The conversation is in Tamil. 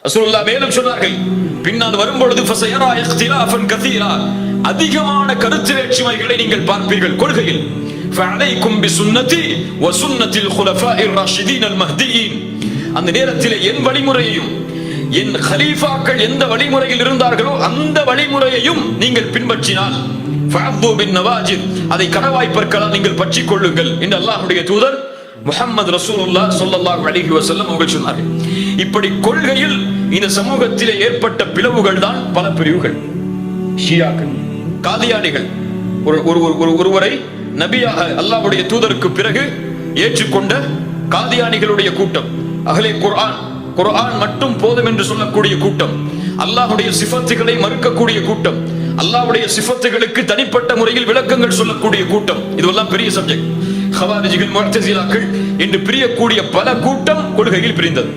ரசூலுல்லாஹ் மேலும் சொன்னார்கள், பின்னால் வரும்பொழுது ஃபஸயரா இக்திலாஃபன் கதீரா, அதிகமான கருத்து வேற்றுமைகளை நீங்கள் பார்ப்பீர்கள் கொள்கையில். ஃபஅலைக்கும் பிசுன்னதி வ சுன்னத்தில் குலஃபாஇர் ராஷிதீன் அல் மஹ்தியீன், அந்த நேரத்தில் என் வழிமுறையையும் என் கலீஃபாக்கள் எந்த வழிமுறையில் இருந்தார்களோ அந்த வழிமுறையையும் நீங்கள் பின்பற்றினால் ஃபஅது பின் நவாஜித், அதை கடவாய் பற்களால் நீங்கள் பற்றிக் கொள்ளுங்கள் என்று அல்லாஹ்வுடைய தூதர் முஹம்மது ரசூலுல்லாஹ் ஸல்லல்லாஹு அலைஹி வஸல்லம் அவர்கள் சொன்னார்கள். இப்படி கொள்கையில் இந்த சமூகத்திலே ஏற்பட்ட பிளவுகள் தான் பல பிரிவுகள். ஷியாக்கள், காதியானிகள், ஒருவரை நபியாக அல்லாஹ்வுடைய தூதருக்கு பிறகு ஏற்றுக்கொண்ட காதியானிகளுடைய கூட்டம், அஹ்லே குர்ஆன், குர்ஆன் மட்டும் போதும் என்று சொல்லக்கூடிய கூட்டம், அல்லாஹ்வுடைய சிஃபத்துகளை மறுக்கக்கூடிய கூட்டம், அல்லாஹ்வுடைய சிஃபத்துகளுக்கு தனிப்பட்ட முறையில் விளக்கங்கள் சொல்லக்கூடிய கூட்டம். இதுவெல்லாம் பெரிய சப்ஜெக்ட். ஹவாரிஜிகள், முஅ்தஸிலாக்கள் என்று பிரியக்கூடிய பல கூட்டம் கொள்கையில் பிரிந்தது.